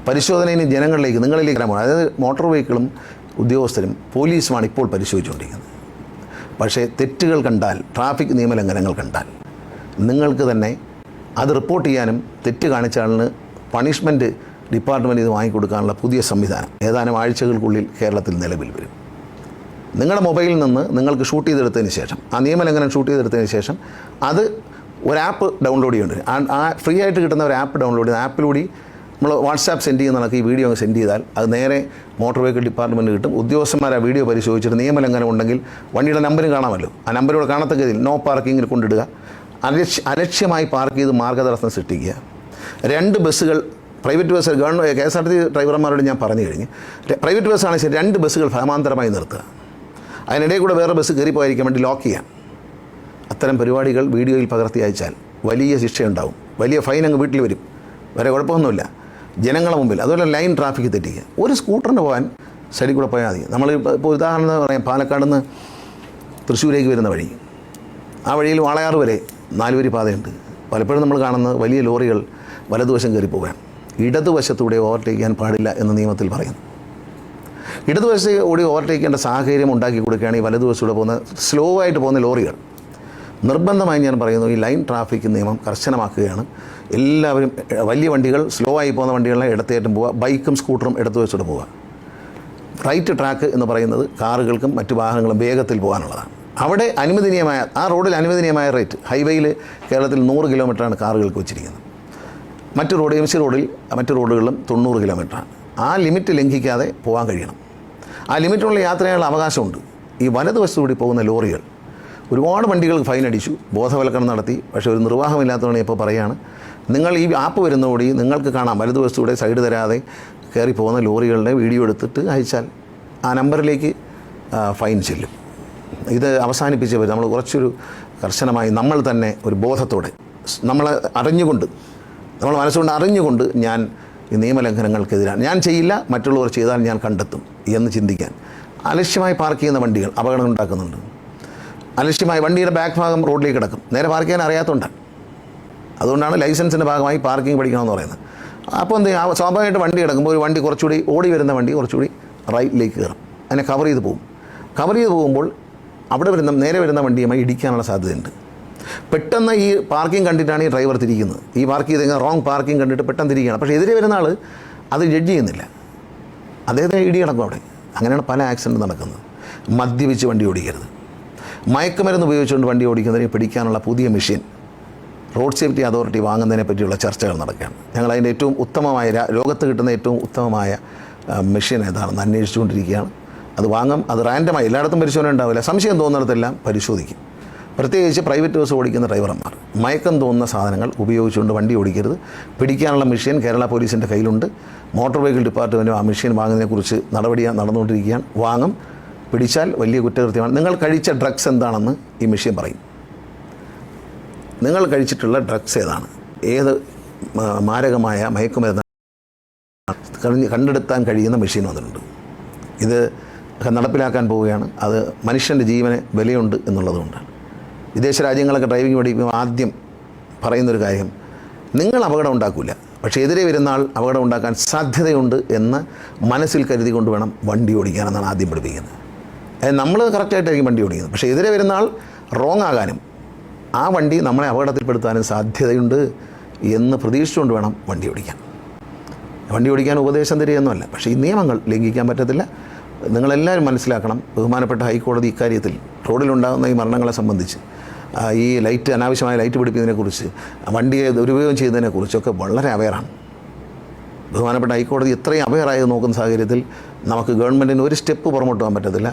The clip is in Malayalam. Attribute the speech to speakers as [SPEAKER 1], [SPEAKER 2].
[SPEAKER 1] പരിശോധനയിൽ ജനങ്ങളിലേക്ക് നിങ്ങളിലേക്ക് വരാൻ പോകുന്നത്. അതായത് മോട്ടോർ വെഹിക്കിളും ഉദ്യോഗസ്ഥരും പോലീസുമാണ് ഇപ്പോൾ പരിശോധിച്ചുകൊണ്ടിരിക്കുന്നത്. പക്ഷേ തെറ്റുകൾ കണ്ടാൽ, ട്രാഫിക് നിയമലംഘനങ്ങൾ കണ്ടാൽ നിങ്ങൾക്ക് തന്നെ അത് റിപ്പോർട്ട് ചെയ്യാനും തെറ്റ് കാണിച്ച ആളിന് പണിഷ്മെൻറ്റ് ഡിപ്പാർട്ട്മെൻറ്റ് ഇത് വാങ്ങിക്കൊടുക്കാനുള്ള പുതിയ സംവിധാനം ഏതാനും ആഴ്ചകൾക്കുള്ളിൽ കേരളത്തിൽ നിലവിൽ വരും. നിങ്ങളുടെ മൊബൈലിൽ നിന്ന് നിങ്ങൾക്ക് ഷൂട്ട് ചെയ്തെടുത്തതിന് ശേഷം, ആ നിയമലംഘനം ഷൂട്ട് ചെയ്തെടുത്തതിന് ശേഷം അത് ഒരു ആപ്പ് ഡൗൺലോഡ് ചെയ്യേണ്ടി ആ ഫ്രീ ആയിട്ട് കിട്ടുന്ന ഒരു ആപ്പ് ഡൗൺലോഡ് ചെയ്ത് ആപ്പിലൂടെ നമ്മൾ വാട്സാപ്പ് സെൻഡ് ചെയ്യുന്ന കണക്ക് ഈ വീഡിയോ അങ്ങ് സെൻഡ് ചെയ്താൽ അത് നേരെ മോട്ടോർ വെഹിക്കിൾ ഡിപ്പാർട്ട്മെൻറ്റ് കിട്ടും. ഉദ്യോഗസ്ഥന്മാർ ആ വീഡിയോ പരിശോധിച്ചിട്ട് നിയമലംഘനം ഉണ്ടെങ്കിൽ വണ്ടിയുടെ നമ്പരും കാണാമല്ലോ, ആ നമ്പരോട് കാണത്തക്ക രീതിയിൽ നോ പാർക്കിങ്ങിൽ കൊണ്ടിടുക. അലക്ഷ്യമായി പാർക്ക് ചെയ്ത് മാർഗ്ഗതടസ്സം സൃഷ്ടിക്കുക. 2 ബസ്സുകൾ പ്രൈവറ്റ് ബസ് KSRTC ഡ്രൈവർമാരോട് ഞാൻ പറഞ്ഞു കഴിഞ്ഞ്, പ്രൈവറ്റ് ബസ്സാണെങ്കിൽ ശരി 2 ബസ്സുകൾ സമാന്തരമായി നിർത്തുക. അതിനിടയിൽ കൂടെ വേറെ ബസ് കയറിപ്പോയിരിക്കാൻ വേണ്ടി ലോക്ക് ചെയ്യാം. അത്തരം പരിപാടികൾ വീഡിയോയിൽ പകർത്തി അയച്ചാൽ വലിയ ശിക്ഷയുണ്ടാവും, വലിയ ഫൈൻ അങ്ങ് വീട്ടിൽ വരും, വേറെ കുഴപ്പമൊന്നുമില്ല ജനങ്ങളുടെ മുമ്പിൽ. അതുപോലെ ലൈൻ ട്രാഫിക് തെറ്റിക്കുക. ഒരു സ്കൂട്ടറിന് പോകാൻ സൈഡിൽ കൂടെ പോയാൽ മതി. നമ്മൾ ഇപ്പോൾ ഉദാഹരണം പറയാം, പാലക്കാട് നിന്ന് തൃശ്ശൂരേക്ക് വരുന്ന വഴി, ആ വഴിയിൽ വാളയാർ വരെ 4 വരി പാതയുണ്ട്. പലപ്പോഴും നമ്മൾ കാണുന്നത് വലിയ ലോറികൾ വലതുവശം കയറി പോകാൻ, ഇടതുവശത്തൂടെ ഓവർടേക്ക് ചെയ്യാൻ പാടില്ല എന്ന് നിയമത്തിൽ പറയുന്നു. ഇടതുവശത്ത് കൂടി ഓവർടേക്ക് ചെയ്യേണ്ട സാഹചര്യം ഉണ്ടാക്കി കൊടുക്കുകയാണ് ഈ വലതുവശത്തൂടെ പോകുന്ന സ്ലോ ആയിട്ട് പോകുന്ന ലോറികൾ. നിർബന്ധമായി ഞാൻ പറയുന്നു, ഈ ലൈൻ ട്രാഫിക് നിയമം കർശനമാക്കുകയാണ്. എല്ലാവരും വലിയ വണ്ടികൾ, സ്ലോ ആയി പോകുന്ന വണ്ടികളെ ഇടത്തേറ്റം പോവുക, ബൈക്കും സ്കൂട്ടറും ഇടതുവശത്തൂടെ പോവുക. റൈറ്റ് ട്രാക്ക് എന്ന് പറയുന്നത് കാറുകൾക്കും മറ്റു വാഹനങ്ങളും വേഗത്തിൽ പോകാനുള്ളതാണ്. അവിടെ അനുവദനീയമായ, ആ റോഡിൽ അനുവദനീയമായ റേറ്റ്, ഹൈവേയിൽ കേരളത്തിൽ 100 കിലോമീറ്ററാണ് കാറുകൾക്ക് വെച്ചിരിക്കുന്നത്. മറ്റു റോഡുകളിലും 90 കിലോമീറ്ററാണ്. ആ ലിമിറ്റ് ലംഘിക്കാതെ പോകാൻ കഴിയണം. ആ ലിമിറ്റുള്ള യാത്രയുള്ള അവകാശമുണ്ട്. ഈ വലതുവശത്തുകൂടി പോകുന്ന ലോറികൾ, ഒരുപാട് വണ്ടികൾക്ക് ഫൈൻ അടിച്ചു, ബോധവൽക്കരണം നടത്തി. പക്ഷേ ഒരു നിർവാഹമില്ലാത്തതുകൊണ്ട് ഇപ്പോൾ പറയുകയാണ്, നിങ്ങൾ ഈ ആപ്പ് വരുന്നതോടെ നിങ്ങൾക്ക് കാണാം വലതുവശത്തൂടെ സൈഡ് തരാതെ കയറി പോകുന്ന ലോറികളുടെ വീഡിയോ എടുത്തിട്ട് അയച്ചാൽ ആ നമ്പറിലേക്ക് ഫൈൻ ചെല്ലും. ഇത് അവസാനിപ്പിച്ചേ വരും. നമ്മൾ കുറച്ചൊരു കർശനമായി നമ്മൾ തന്നെ ഒരു ബോധത്തോടെ, നമ്മൾ മനസ്സുകൊണ്ട് അറിഞ്ഞുകൊണ്ട് ഞാൻ ഈ നിയമലംഘനങ്ങൾക്കെതിരാണ്, ഞാൻ ചെയ്യില്ല, മറ്റുള്ളവർ ചെയ്താൽ ഞാൻ കണ്ടെത്തും എന്ന് ചിന്തിക്കാൻ. അലക്ഷ്യമായി പാർക്ക് ചെയ്യുന്ന വണ്ടികൾ അപകടം ഉണ്ടാക്കുന്നുണ്ട്. അലക്ഷ്യമായി വണ്ടിയുടെ ബാക്ക് ഭാഗം റോഡിലേക്ക് കിടക്കും, നേരെ പാർക്ക് ചെയ്യാൻ അറിയാത്തതുകൊണ്ടാണ്. അതുകൊണ്ടാണ് ലൈസൻസിൻ്റെ ഭാഗമായി പാർക്കിംഗ് പഠിക്കണമെന്ന് പറയുന്നത്. അപ്പോൾ എന്ത് ചെയ്യും, സ്വാഭാവികമായിട്ട് വണ്ടി കിടക്കുമ്പോൾ ഒരു വണ്ടി കുറച്ചുകൂടി ഓടി വരുന്ന വണ്ടി കുറച്ചുകൂടി റൈറ്റിലേക്ക് കയറും, അതിനെ കവർ ചെയ്ത് പോകുമ്പോൾ അവിടെ നേരെ വരുന്ന വണ്ടിയുമായി ഇടിക്കാനുള്ള സാധ്യതയുണ്ട്. പെട്ടെന്ന് ഈ പാർക്കിംഗ് കണ്ടിട്ടാണ് ഈ ഡ്രൈവർ തിരിക്കുന്നത്. ഈ പാർക്ക് ചെയ്തെങ്കിൽ റോങ് പാർക്കിംഗ് കണ്ടിട്ട് പെട്ടെന്ന് തിരിക്കുകയാണ്. പക്ഷേ എതിരെ വരുന്ന ആൾ അത് ജഡ്ജ് ചെയ്യുന്നില്ല, അദ്ദേഹത്തിന് ഇടി കിടക്കും അവിടെ. അങ്ങനെയാണ് പല ആക്സിഡൻറ്റ് നടക്കുന്നത്. മദ്യപിച്ച് വണ്ടി ഓടിക്കരുത്. മയക്കുമരുന്ന് ഉപയോഗിച്ചുകൊണ്ട് വണ്ടി ഓടിക്കുന്നതിനെ പിടിക്കാനുള്ള പുതിയ മെഷീൻ റോഡ് സേഫ്റ്റി അതോറിറ്റി വാങ്ങുന്നതിനെ പറ്റിയുള്ള ചർച്ചകൾ നടക്കുകയാണ്. ഞങ്ങൾ അതിൻ്റെ ഏറ്റവും ഉത്തമമായ, ലോകത്ത് കിട്ടുന്ന ഏറ്റവും ഉത്തമമായ മെഷീൻ ഏതാണെന്ന് അന്വേഷിച്ചുകൊണ്ടിരിക്കുകയാണ്. അത് വാങ്ങും. അത് റാൻഡമായി എല്ലായിടത്തും പരിശോധന ഉണ്ടാവില്ല, സംശയം തോന്നുന്നിടത്തെല്ലാം പരിശോധിക്കും. പ്രത്യേകിച്ച് പ്രൈവറ്റ് ബസ് ഓടിക്കുന്ന ഡ്രൈവർമാർ മയക്കം തോന്നുന്ന സാധനങ്ങൾ ഉപയോഗിച്ചുകൊണ്ട് വണ്ടി ഓടിക്കരുത്. പിടിക്കാനുള്ള മെഷീൻ കേരള പോലീസിൻ്റെ കയ്യിലുണ്ട്. മോട്ടോർ വെഹിക്കിൾ ഡിപ്പാർട്ട്മെൻറ്റും ആ മെഷീൻ വാങ്ങുന്നതിനെക്കുറിച്ച് നടന്നുകൊണ്ടിരിക്കുകയാണ്. വാങ്ങും. പിടിച്ചാൽ വലിയ കുറ്റകൃത്യമാണ്. നിങ്ങൾ കഴിച്ച ഡ്രഗ്സ് എന്താണെന്ന് ഈ മെഷീൻ പറയും. നിങ്ങൾ കഴിച്ചിട്ടുള്ള ഡ്രഗ്സ് ഏതാണ്, ഏത് മാരകമായ മയക്കുമരുന്ന് കണ്ടെടുത്താൻ കഴിയുന്ന മെഷീൻ വന്നിട്ടുണ്ട്. ഇത് നടപ്പിലാക്കാൻ പോവുകയാണ്. അത് മനുഷ്യൻ്റെ ജീവന് വിലയുണ്ട് എന്നുള്ളതുകൊണ്ടാണ്. വിദേശ രാജ്യങ്ങളൊക്കെ ഡ്രൈവിംഗ് പഠിക്കുമ്പോൾ ആദ്യം പറയുന്നൊരു കാര്യം, നിങ്ങൾ അപകടം ഉണ്ടാക്കില്ല, പക്ഷേ എതിരെ വരുന്ന ആൾ അപകടം ഉണ്ടാക്കാൻ സാധ്യതയുണ്ട് എന്ന് മനസ്സിൽ കരുതി കൊണ്ട് വേണം വണ്ടി ഓടിക്കാനെന്നാണ് ആദ്യം പഠിപ്പിക്കുന്നത്. നമ്മൾ കറക്റ്റായിട്ടായിരിക്കും വണ്ടി ഓടിക്കുന്നത്, പക്ഷേ എതിരെ വരുന്ന ആൾ റോങ് ആകാനും ആ വണ്ടി നമ്മളെ അപകടത്തിൽപ്പെടുത്താനും സാധ്യതയുണ്ട് എന്ന് പ്രതീക്ഷിച്ചുകൊണ്ട് വേണം വണ്ടി ഓടിക്കാൻ. വണ്ടി ഓടിക്കാൻ ഉപദേശം തരികയൊന്നുമല്ല, പക്ഷേ ഈ നിയമങ്ങൾ ലംഘിക്കാൻ പറ്റത്തില്ല. നിങ്ങളെല്ലാവരും മനസ്സിലാക്കണം. ബഹുമാനപ്പെട്ട ഹൈക്കോടതി ഇക്കാര്യത്തിൽ റോഡിലുണ്ടാകുന്ന ഈ മരണങ്ങളെ സംബന്ധിച്ച്, ഈ അനാവശ്യമായ ലൈറ്റ് പിടിപ്പിക്കുന്നതിനെക്കുറിച്ച്, വണ്ടിയെ ദുരുപയോഗം ചെയ്യുന്നതിനെക്കുറിച്ചൊക്കെ വളരെ അവെയറാണ്. ബഹുമാനപ്പെട്ട ഹൈക്കോടതി ഇത്രയും അവെയറായത് നോക്കുന്ന സാഹചര്യത്തിൽ നമുക്ക് ഗവൺമെൻറ്റിന് ഒരു സ്റ്റെപ്പ് പുറമോട്ട് പോകാൻ പറ്റത്തില്ല.